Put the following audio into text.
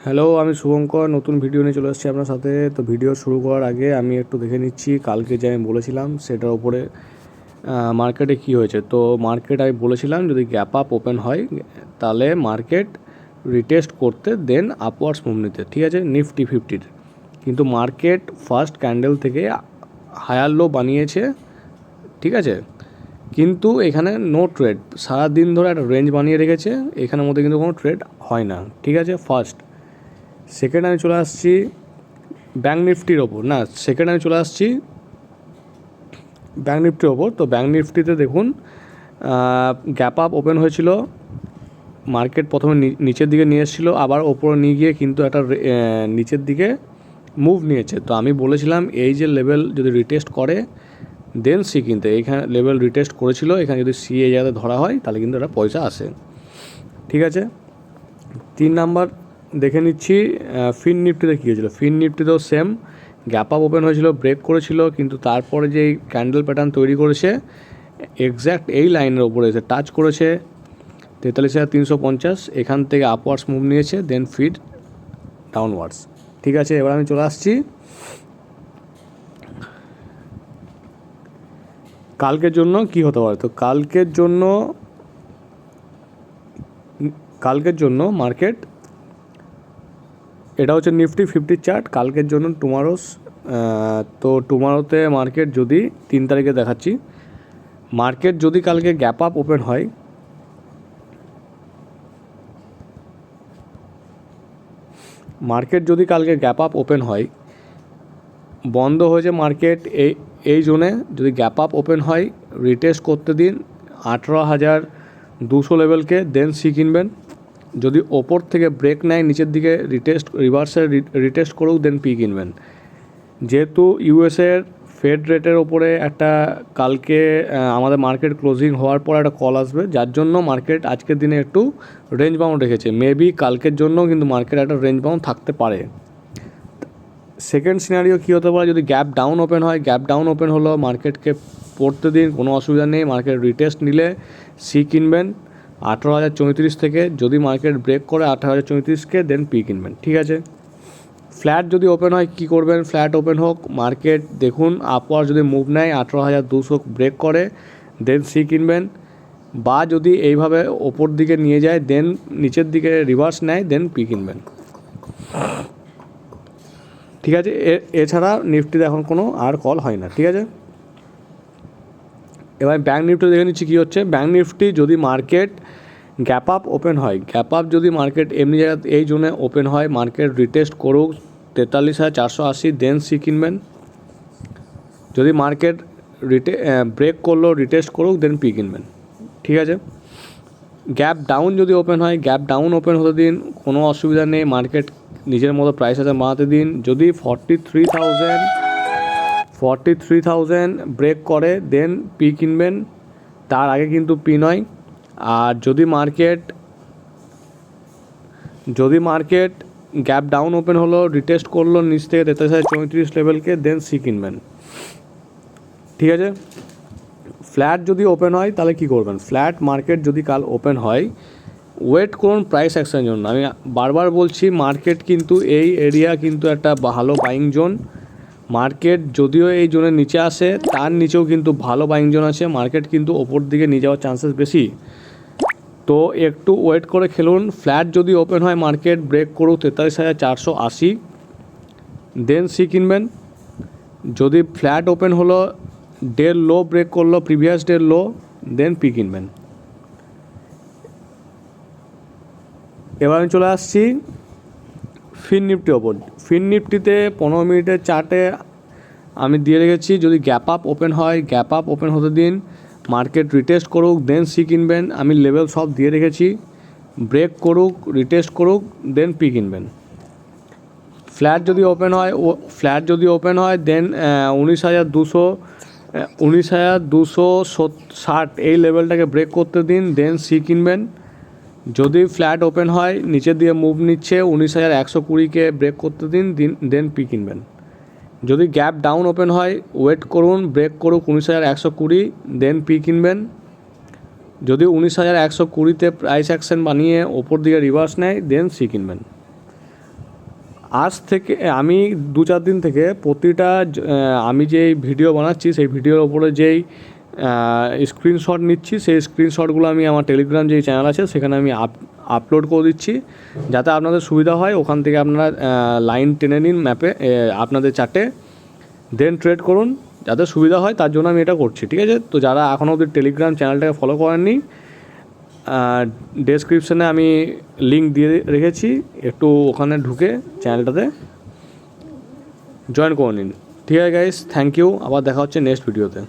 Hello, আমি শুভঙ্কর নতুন video নিয়ে চলে এসেছি আপনার সাথে। তো ভিডিও শুরু করার আগে আমি একটু দেখে নিচ্ছি কালকে যে আমি বলেছিলাম সেটার উপরে মার্কেটে কী হয়েছে। তো মার্কেট আমি বলেছিলাম যদি গ্যাপ আপ ওপেন হয় তাহলে মার্কেট রিটেস্ট করতে দেন আপওয়ার্ডস মুভ নিতে, ঠিক আছে, নিফটি 50-র। কিন্তু মার্কেট ফার্স্ট ক্যান্ডেল থেকে হায়ার লো বানিয়েছে, ঠিক আছে, কিন্তু এখানে নো ট্রেড। সারাদিন ধরে একটা রেঞ্জ বানিয়ে রেখেছে, এখানের মধ্যে কিন্তু কোনো ট্রেড হয় না, ঠিক আছে। ফার্স্ট সেকেন্ড আমি চলে আসছি ব্যাঙ্ক নিফটির ওপর, সেকেন্ড আমি চলে আসছি ব্যাঙ্ক নিফটির ওপর। তো ব্যাঙ্ক নিফটিতে দেখুন গ্যাপ আপ ওপেন হয়েছিল, মার্কেট প্রথমে নিচের দিকে নিয়ে এসেছিলো, আবার ওপরে নিয়ে গিয়ে কিন্তু একটা নিচের দিকে মুভ নিয়েছে। তো আমি বলেছিলাম এই যে লেভেল যদি রিটেস্ট করে দেন সি কিনতে। এইখানে লেভেল রিটেস্ট করেছিল, এখানে যদি সি এই জায়গাতে ধরা হয় তাহলে কিন্তু একটা পয়সা আসে, ঠিক আছে। 3 নাম্বার দেখে নিচ্ছি ফিন নিফটিতে কী হয়েছিল। ফিন নিফটিতেও সেম গ্যাপ আপ ওপেন হয়েছিল, ব্রেক করেছিল, কিন্তু তারপরে যেই ক্যান্ডেল প্যাটার্ন তৈরি করেছে এক্স্যাক্ট এই লাইনের ওপরে এসে টাচ করেছে 43,350, এখান থেকে আপওয়ার্ডস মুভ নিয়েছে, দেন ফিড ডাউনওয়ার্ডস, ঠিক আছে। এবার আমি চলে আসছি কালকের জন্য কি হতে পারে। তো কালকের জন্য মার্কেট, এটা হচ্ছে নিফটি 50 চার্ট কালকের জন্য টুমারোস। তো টুমারোতে মার্কেট যদি 3 তারিখে দেখাচ্ছি, মার্কেট যদি কালকে গ্যাপ আপ ওপেন হয়, বন্ধ হয়েছে মার্কেট এই জোনে, যদি গ্যাপ আপ ওপেন হয় রিটেস্ট করতে দিন 18,200 লেভেলকে, দেন সি কিনবেন। যদি ওপর থেকে ব্রেক নেয় নিচের দিকে রিভার্সে রিটেস্ট করুক, দেন পি কিনবেন। যেহেতু ইউএসের ফেড রেটের ওপরে একটা কালকে আমাদের মার্কেট ক্লোজিং হওয়ার পর একটা কল আসবে, যার জন্য মার্কেট আজকের দিনে একটু রেঞ্জ বাউন্ড রেখেছে। মেবি কালকের জন্য কিন্তু মার্কেট একটা রেঞ্জ বাউন্ড থাকতে পারে। সেকেন্ড সিনারিও কী হতে পারে, যদি গ্যাপ ডাউন ওপেন হয়, গ্যাপ ডাউন ওপেন হলো, মার্কেটকে পড়তে দিন, কোনো অসুবিধা নেই। মার্কেট রিটেস্ট নিলে সি কিনবেন 18,034 থেকে, যদি মার্কেট ব্রেক করে 18,034কে, দেন পি কিনবেন, ঠিক আছে। ফ্ল্যাট যদি ওপেন হয় কী করবেন, ফ্ল্যাট ওপেন হোক, মার্কেট দেখুন আপওয়ার্ড যদি মুভ নেয় 18,200 ব্রেক করে, দেন সি কিনবেন। বা যদি এইভাবে ওপর দিকে নিয়ে যায় দেন নিচের দিকে রিভার্স নেয়, দেন পি কিনবেন, ঠিক আছে। এছাড়া নিফটিতে এখন কোনো আর কল হয় না, ঠিক আছে। এবার ব্যাঙ্ক নিফটি দেখে নিচ্ছি কী হচ্ছে। ব্যাঙ্ক নিফটি যদি মার্কেট গ্যাপ আপ ওপেন হয়, গ্যাপ আপ যদি মার্কেট এমনি জায়গা এই জোনে ওপেন হয়, মার্কেট রিটেস্ট করুক 43,480, দেন সি কিনবেন। যদি মার্কেট ব্রেক করলো রিটেস্ট করুক, দেন পি কিনবেন, ঠিক আছে। গ্যাপ ডাউন যদি ওপেন হয়, গ্যাপ ডাউন ওপেন হতে দিন, কোনো অসুবিধা নেই, মার্কেট নিজের মতো প্রাইস আছে বানাতে দিন। যদি 43,000 ব্রেক করে দেন পি কিনবেন, তার আগে কিন্তু পি নয়। আর যদি মার্কেট গ্যাপ ডাউন ওপেন হলো, রিটেস্ট করলো নিচ থেকে 43,034 লেভেলকে, দেন সি কিনবেন, ঠিক আছে। ফ্ল্যাট যদি ওপেন হয় তাহলে কী করবেন, ফ্ল্যাট মার্কেট যদি কাল ওপেন হয় ওয়েট করুন প্রাইস অ্যাকশনের জন্য। আমি বারবার বলছি মার্কেট কিন্তু এই এরিয়া কিন্তু একটা ভালো বাইং জোন। মার্কেট যদিও এই জোনের নিচে আসে, তার নিচেও কিন্তু ভালো বাইং জোন আছে, মার্কেট কিন্তু ওপর দিকে নিয়ে যাওয়ার চান্সেস বেশি। তো একটু ওয়েট করে খেলুন। ফ্ল্যাট যদি ওপেন হয়, মার্কেট ব্রেক করুক 43,480, দেন সি কিনবেন। যদি ফ্ল্যাট ওপেন হলো, ডের লো ব্রেক করলো, প্রিভিয়াস ডের লো, দেন পি কিনবেন। এবার আমি চলে আসছি ফিন নিফটির ওপর। ফিন নিফটিতে 15 মিনিটের চার্টে আমি দিয়ে রেখেছি, যদি গ্যাপ আপ ওপেন হয়, গ্যাপ আপ ওপেন হতে দিন, মার্কেট রিটেস্ট করুক, দেন সি কিনবেন। আমি লেভেল সব দিয়ে রেখেছি, ব্রেক করুক, রিটেস্ট করুক, দেন পি কিনবেন। ফ্ল্যাট যদি ওপেন হয় দেন 19,260 এই লেভেলটাকে ব্রেক করতে দিন, দেন সি কিনবেন। যদি ফ্ল্যাট ওপেন হয় নিচের দিকে মুভ নিচ্ছে 19,120কে ব্রেক করতে দিন, দেন পি কিনবেন। যদি গ্যাপ ডাউন ওপেন হয় ওয়েট করুন, ব্রেক করুক 19,120, দেন পি কিনবেন। যদি 19,120তে প্রাইস অ্যাকশন বানিয়ে ওপর দিকে রিভার্স নেয়, দেন সি কিনবেন। আজ থেকে আমি 2-4 দিন থেকে প্রতিটা আমি যেই ভিডিও বানাচ্ছি সেই ভিডিওর ওপরে যেই স্ক্রিনশট নিচ্ছি সেই স্ক্রিনশটগুলো আমি আমার টেলিগ্রাম যেই চ্যানেল আছে সেখানে আমি আপলোড করে দিচ্ছি, যাতে আপনাদের সুবিধা হয়। ওখান থেকে আপনারা লাইন টেনে নিন ম্যাপে আপনাদের চার্টে, দেন ট্রেড করুন, যাতে সুবিধা হয় তার জন্য আমি এটা করছি, ঠিক আছে? তো যারা এখনও অবধি টেলিগ্রাম চ্যানেলটাকে ফলো করেননি, ডেসক্রিপশানে আমি লিঙ্ক দিয়ে রেখেছি, একটু ওখানে ঢুকে চ্যানেলটাতে জয়েন করে নিন। ঠিক আছে গাইস, থ্যাংক ইউ, আবার দেখা হচ্ছে নেক্সট ভিডিওতে।